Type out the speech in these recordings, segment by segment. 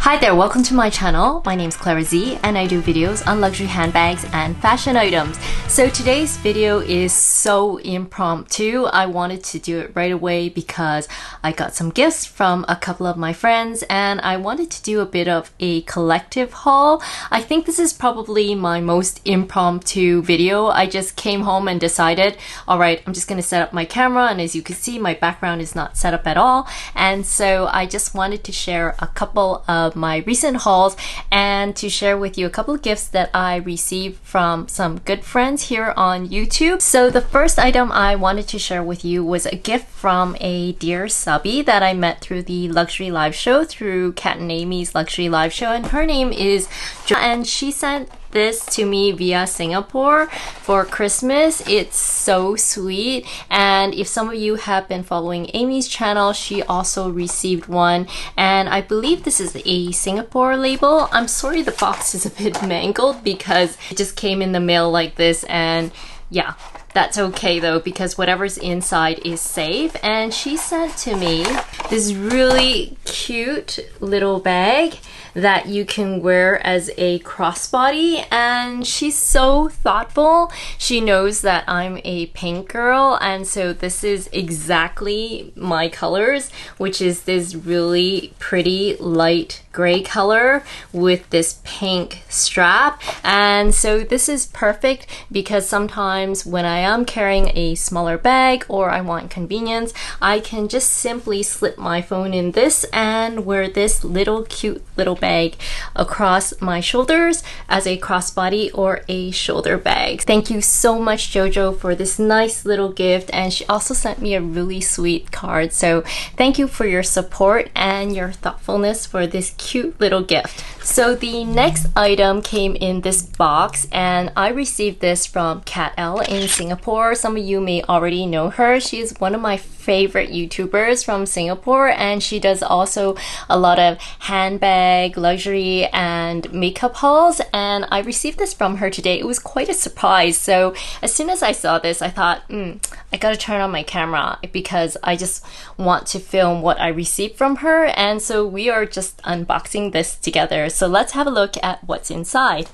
Hi there, welcome to my channel. My name is Clara Z and I do videos on luxury handbags and fashion items. So today's video is so impromptu. I wanted to do it right away because I got some gifts from a couple of my friends and I wanted to do a bit of a collective haul. I think this is probably my most impromptu video. I just came home and decided, alright, I'm just going to set up my camera, and as you can see, my background is not set up at all. And so I just wanted to share a couple of my recent hauls and to share with you a couple of gifts that I received from some good friends here on YouTube. So the first item I wanted to share with you was a gift from a dear subby that I met through the luxury live show, through Kat and Amy's luxury live show, and her name is Jo, and she sent this to me via Singapore for Christmas. It's so sweet, and if some of you have been following Amy's channel, she also received one, and I believe this is a Singapore label. I'm sorry the box is a bit mangled because it just came in the mail like this, and yeah, that's okay though, because whatever's inside is safe. And she sent to me this really cute little bag that you can wear as a crossbody, and she's so thoughtful. She knows that I'm a pink girl, and so this is exactly my colors, which is this really pretty light gray color with this pink strap. And so this is perfect because sometimes when I am carrying a smaller bag or I want convenience, I can just simply slip my phone in this and wear this little cute little bag across my shoulders as a crossbody or a shoulder bag. Thank you so much, Jojo, for this nice little gift, and she also sent me a really sweet card. So thank you for your support and your thoughtfulness for this cute little gift. So the next item came in this box, and I received this from Kat L in Singapore. Some of you may already know her. She's one of my favorite YouTubers from Singapore, and she does also a lot of handbag, luxury, and makeup hauls, and I received this from her today. It was quite a surprise. So as soon as I saw this, I thought, I gotta turn on my camera because I just want to film what I received from her, and so we are just unboxing this together. So let's have a look at what's inside.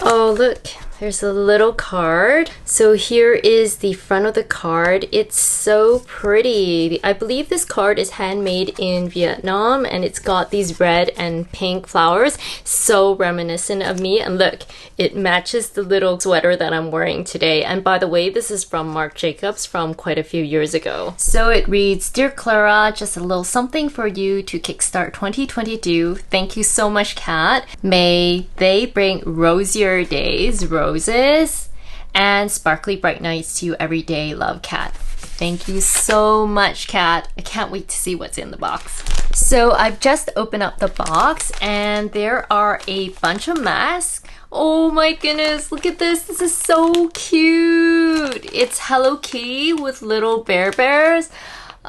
Oh, look, there's a little card. So here is the front of the card. It's so pretty. I believe this card is handmade in Vietnam, and it's got these red and pink flowers, so reminiscent of me. And look, it matches the little sweater that I'm wearing today. And by the way, this is from Marc Jacobs from quite a few years ago. So it reads, "Dear Clara, just a little something for you to kickstart 2022. Thank you so much, Kat. May they bring rosier days, roses, and sparkly bright nights to you every day. Love, Kat." Thank you so much, Kat. I can't wait to see what's in the box. So I've just opened up the box, and there are a bunch of masks. Oh my goodness, look at this. This is so cute. It's Hello Kitty with little bears.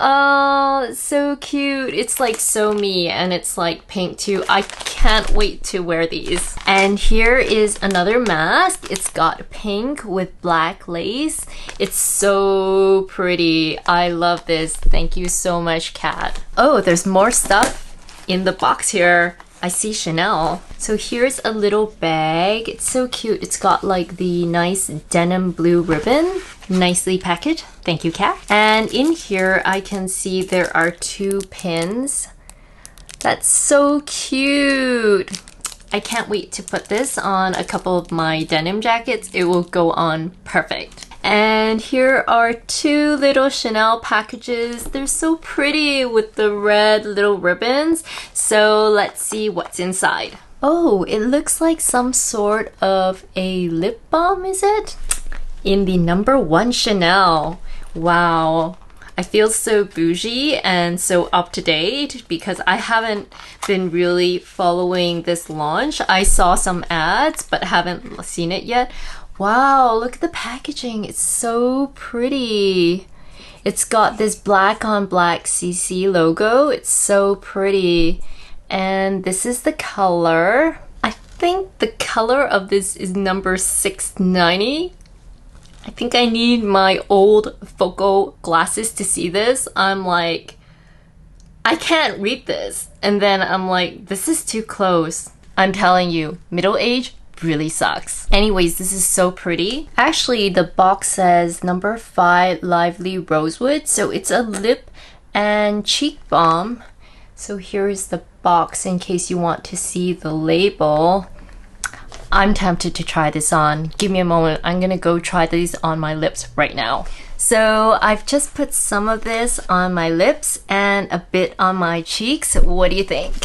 Oh, it's so cute. It's like so me, and it's like pink too. I can't wait to wear these. And here is another mask. It's got pink with black lace. It's so pretty. I love this. Thank you so much, Kat. Oh, there's more stuff in the box here. I see Chanel. So here's a little bag. It's so cute. It's got like the nice denim blue ribbon. Nicely packaged. Thank you, Kat. And in here, I can see there are 2 pins. That's so cute. I can't wait to put this on a couple of my denim jackets. It will go on perfect. And here are 2 little Chanel packages. They're so pretty with the red little ribbons. So let's see what's inside. Oh, it looks like some sort of a lip balm, is it? In the #1 Chanel. Wow. I feel so bougie and so up to date because I haven't been really following this launch. I saw some ads but haven't seen it yet. Wow, look at the packaging. It's so pretty. It's got this black on black CC logo. It's so pretty. And this is the color. I think the color of this is number 690. I think I need my old focal glasses to see this. I'm like I can't read this. And then I'm like, this is too close. I'm telling you, middle age really sucks. Anyways, this is so pretty. Actually, the box says number 5 Lively Rosewood. So it's a lip and cheek balm. So here's the box in case you want to see the label. I'm tempted to try this on. Give me a moment. I'm gonna go try these on my lips right now. So I've just put some of this on my lips and a bit on my cheeks. What do you think?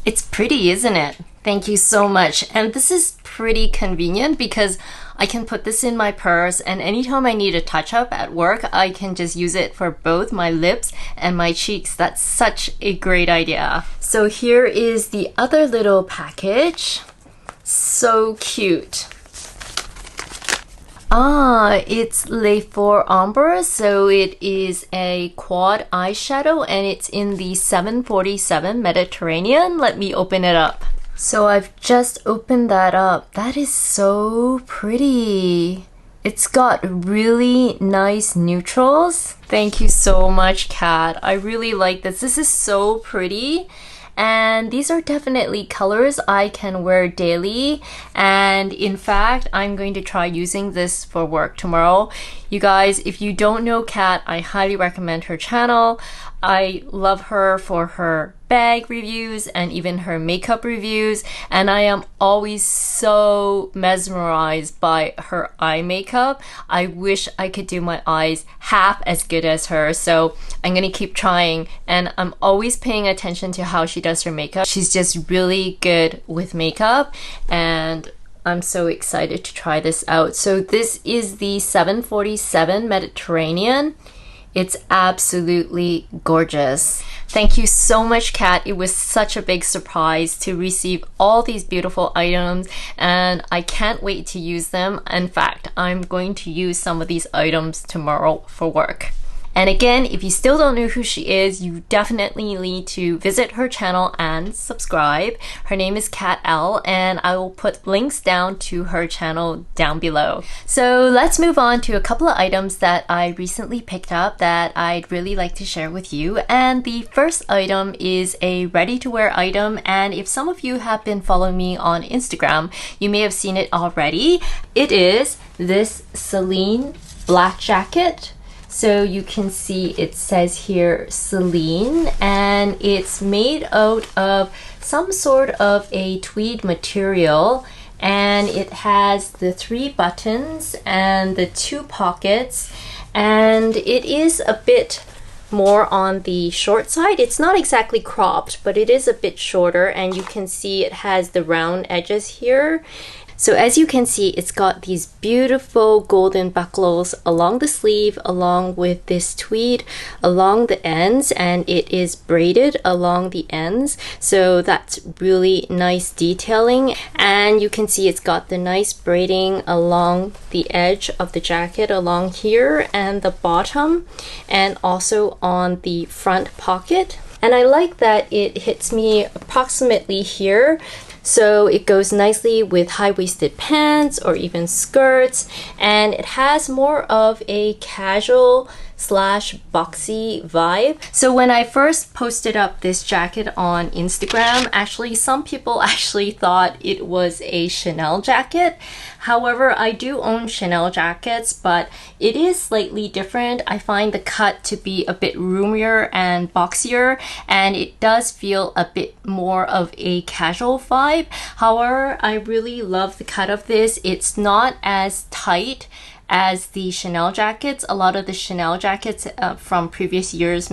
It's pretty, isn't it? Thank you so much. And this is pretty convenient because I can put this in my purse, and anytime I need a touch-up at work, I can just use it for both my lips and my cheeks. That's such a great idea. So here is the other little package. So cute. It's Les Four Ombres, so it is a quad eyeshadow and it's in the 747 Mediterranean. Let me open it up. So I've just opened that up. That is so pretty. It's got really nice neutrals. Thank you so much, Kat. I really like this. This is so pretty. And these are definitely colors I can wear daily, and in fact I'm going to try using this for work tomorrow. You guys, if you don't know Kat, I highly recommend her channel. I love her for her bag reviews and even her makeup reviews, and I am always so mesmerized by her eye makeup. I wish I could do my eyes half as good as her, so I'm gonna keep trying, and I'm always paying attention to how she does her makeup. She's just really good with makeup, and I'm so excited to try this out. So this is the 747 Mediterranean. It's absolutely gorgeous. Thank you so much, Kat. It was such a big surprise to receive all these beautiful items, and I can't wait to use them. In fact, I'm going to use some of these items tomorrow for work. And again, if you still don't know who she is, you definitely need to visit her channel and subscribe. Her name is Kat L, and I will put links down to her channel down below. So let's move on to a couple of items that I recently picked up that I'd really like to share with you. And the first item is a ready-to-wear item, and if some of you have been following me on Instagram, you may have seen it already. It is this Celine black jacket. So you can see it says here Celine, and it's made out of some sort of a tweed material, and it has the 3 buttons and the 2 pockets, and it is a bit more on the short side. It's not exactly cropped, but it is a bit shorter, and you can see it has the round edges here. So as you can see, it's got these beautiful golden buckles along the sleeve, along with this tweed along the ends, and it is braided along the ends. So that's really nice detailing. And you can see it's got the nice braiding along the edge of the jacket along here and the bottom, and also on the front pocket. And I like that it hits me approximately here. So it goes nicely with high-waisted pants or even skirts, and it has more of a casual slash boxy vibe. So when I first posted up this jacket on Instagram, actually some people actually thought it was a Chanel jacket. However, I do own Chanel jackets, but it is slightly different. I find the cut to be a bit roomier and boxier, and it does feel a bit more of a casual vibe. However, I really love the cut of this. It's not as tight as the Chanel jackets. A lot of the Chanel jackets from previous years,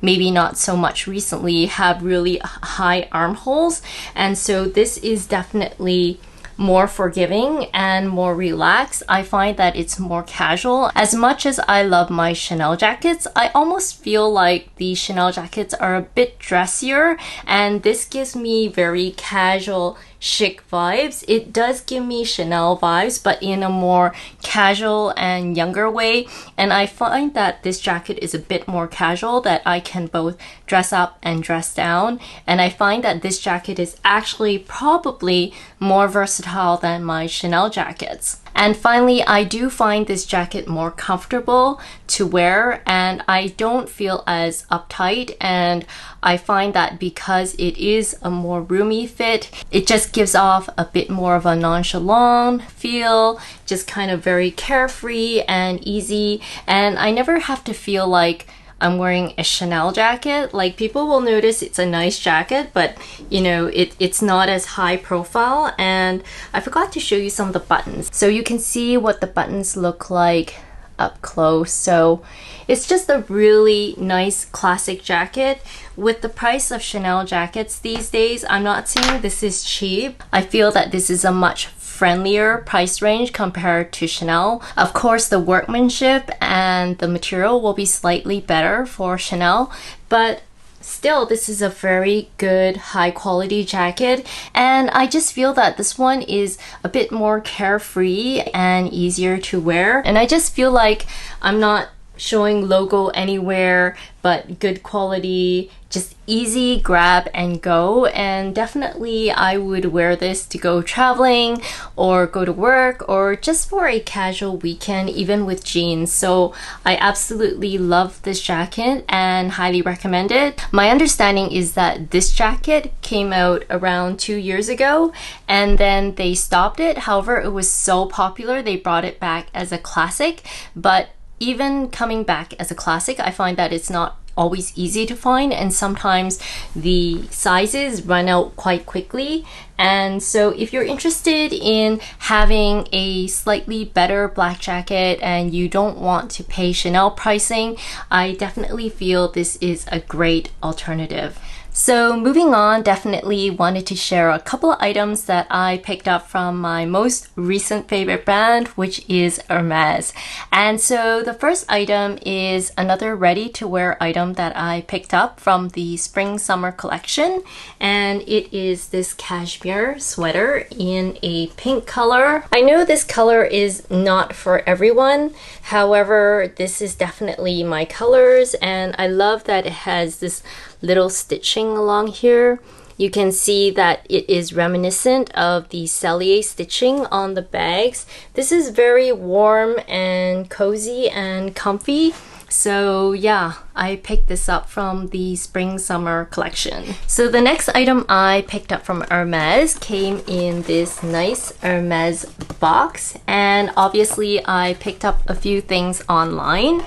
maybe not so much recently, have really high armholes, and so this is definitely more forgiving and more relaxed. I find that it's more casual. As much as I love my Chanel jackets, I almost feel like the Chanel jackets are a bit dressier, and this gives me very casual, chic vibes. It does give me Chanel vibes, but in a more casual and younger way. And I find that this jacket is a bit more casual, that I can both dress up and dress down. And I find that this jacket is actually probably more versatile than my Chanel jackets. And finally, I do find this jacket more comfortable to wear, and I don't feel as uptight, and I find that because it is a more roomy fit, it just gives off a bit more of a nonchalant feel, just kind of very carefree and easy, and I never have to feel like I'm wearing a Chanel jacket. Like, people will notice it's a nice jacket, but you know, it's not as high profile. And I forgot to show you some of the buttons. So you can see what the buttons look like up close. So it's just a really nice classic jacket. With the price of Chanel jackets these days, I'm not saying this is cheap. I feel that this is a much friendlier price range compared to Chanel. Of course, the workmanship and the material will be slightly better for Chanel, but still, this is a very good high quality jacket, and I just feel that this one is a bit more carefree and easier to wear. And I just feel like I'm not showing logo anywhere, but good quality, just easy grab and go. And definitely I would wear this to go traveling or go to work or just for a casual weekend, even with jeans. So I absolutely love this jacket and highly recommend it. My understanding is that this jacket came out around 2 years ago and then they stopped it. However, it was so popular they brought it back as a classic. But even coming back as a classic, I find that it's not always easy to find, and sometimes the sizes run out quite quickly. And so if you're interested in having a slightly better black jacket and you don't want to pay Chanel pricing, I definitely feel this is a great alternative. So moving on, definitely wanted to share a couple of items that I picked up from my most recent favorite brand, which is Hermes. And so the first item is another ready-to-wear item that I picked up from the spring-summer collection. And it is this cashmere sweater in a pink color. I know this color is not for everyone. However, this is definitely my colors, and I love that it has this little stitching along here. You can see that it is reminiscent of the Cellier stitching on the bags. This is very warm and cozy and comfy. So yeah, I picked this up from the spring-summer collection. So the next item I picked up from Hermes came in this nice Hermes box, and obviously I picked up a few things online.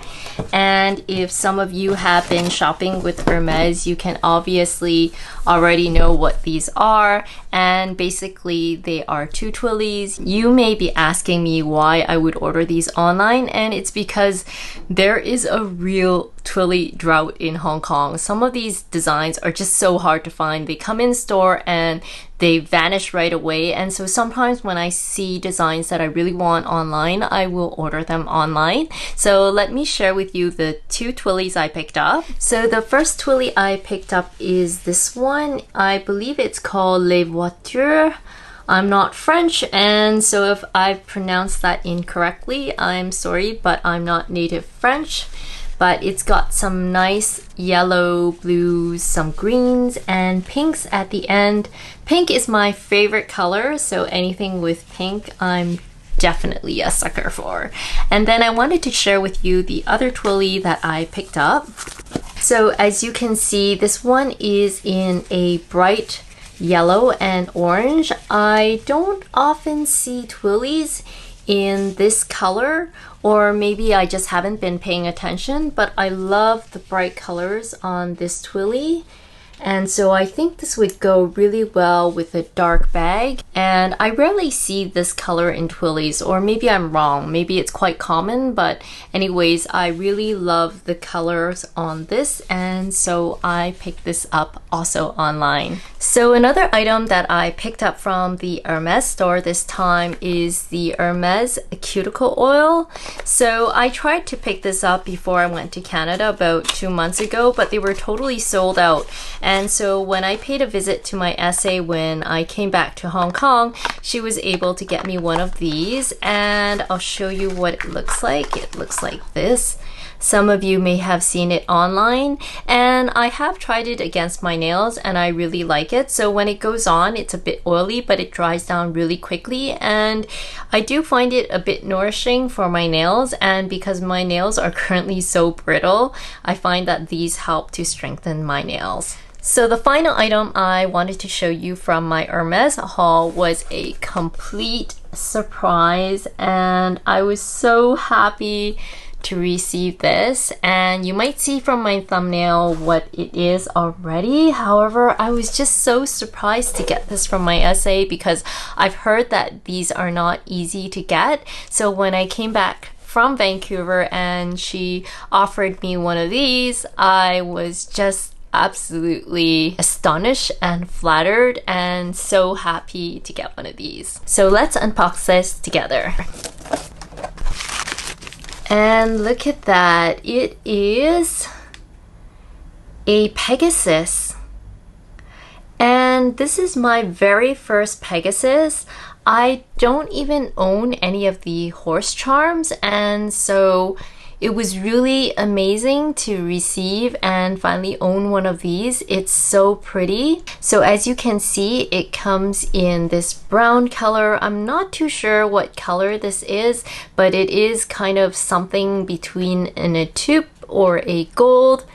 And if some of you have been shopping with Hermes, you can obviously already know what these are, and basically they are 2 twillies. You may be asking me why I would order these online, and it's because there is a real twilly drought in Hong Kong. Some of these designs are just so hard to find. They come in store and they vanish right away, and so sometimes when I see designs that I really want online, I will order them online. So let me share with you the 2 twillies I picked up. So the first twilly I picked up is this one. I believe it's called Les Voitures. I'm not French, and so if I've pronounced that incorrectly, I'm sorry, but I'm not native French. But it's got some nice yellow, blues, some greens, and pinks at the end. Pink is my favorite color, so anything with pink, I'm definitely a sucker for. And then I wanted to share with you the other twilly that I picked up. So as you can see, this one is in a bright yellow and orange. I don't often see twillies in this color, or maybe I just haven't been paying attention, but I love the bright colors on this twilly. And so I think this would go really well with a dark bag. And I rarely see this color in twillies, or maybe I'm wrong. Maybe it's quite common, but anyways, I really love the colors on this, and so I picked this up also online. So another item that I picked up from the Hermes store this time is the Hermes cuticle oil. So I tried to pick this up before I went to Canada about 2 months ago, but they were totally sold out. And so when I paid a visit to my essay when I came back to Hong Kong, she was able to get me one of these, and I'll show you what it looks like. It looks like this. Some of you may have seen it online, and I have tried it against my nails and I really like it. So when it goes on, it's a bit oily, but it dries down really quickly, and I do find it a bit nourishing for my nails. And because my nails are currently so brittle, I find that these help to strengthen my nails. So the final item I wanted to show you from my Hermes haul was a complete surprise, and I was so happy to receive this. And you might see from my thumbnail what it is already. However, I was just so surprised to get this from my SA because I've heard that these are not easy to get. So when I came back from Vancouver and she offered me one of these, I was just absolutely astonished and flattered and so happy to get one of these. So let's unbox this together. And look at that, it is a Pegasus. And this is my very first Pegasus. I don't even own any of the horse charms, and so it was really amazing to receive and finally own one of these. It's so pretty. So as you can see, it comes in this brown color. I'm not too sure what color this is, but it is kind of something between a taupe or a gold,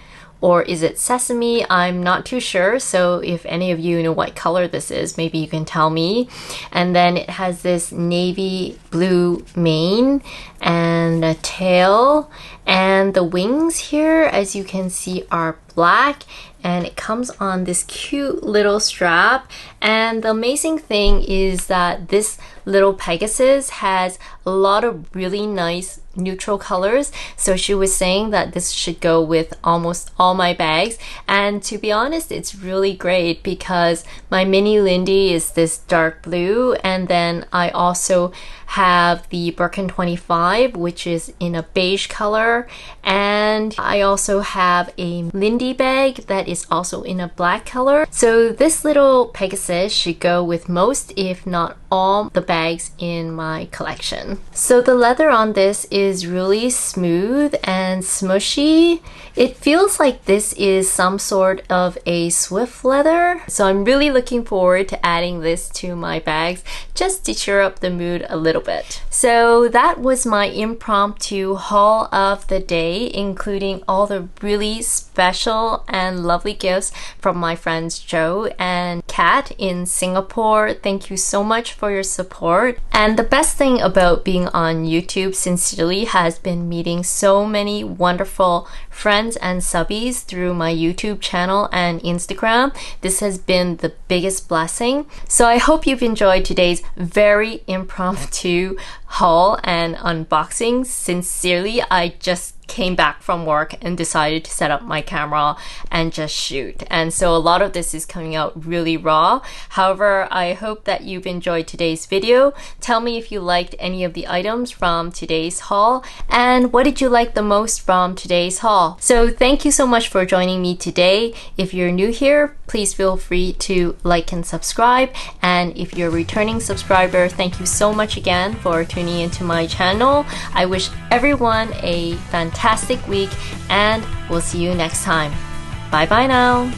or is it sesame? I'm not too sure. So if any of you know what color this is, maybe you can tell me. And then it has this navy blue mane and a tail, and the wings here, as you can see, are black, and it comes on this cute little strap. And the amazing thing is that this little Pegasus has a lot of really nice neutral colors. So she was saying that this should go with almost all my bags, and to be honest, it's really great because my mini Lindy is this dark blue, and then I also have the Birkin 25, which is in a beige color, and I also have a Lindy bag that is also in a black color. So this little Pegasus should go with most, if not all, the bags in my collection. So the leather on this is really smooth and smushy. It feels like this is some sort of a Swift leather. So I'm really looking forward to adding this to my bags just to cheer up the mood a little bit. So that was my impromptu haul of the day, including all the really special and lovely gifts from my friends Joe and Kat in Singapore. Thank you so much for your support. And the best thing about being on YouTube, sincerely, has been meeting so many wonderful friends and subbies through my YouTube channel and Instagram. This has been the biggest blessing. So I hope you've enjoyed today's very impromptu haul and unboxing. Sincerely, I just came back from work and decided to set up my camera and just shoot. And so a lot of this is coming out really raw. However, I hope that you've enjoyed today's video. Tell me if you liked any of the items from today's haul, and what did you like the most from today's haul. So thank you so much for joining me today. If you're new here, please feel free to like and subscribe. And if you're a returning subscriber, thank you so much again for tuning into my channel. I wish everyone a fantastic week, and we'll see you next time. Bye bye now.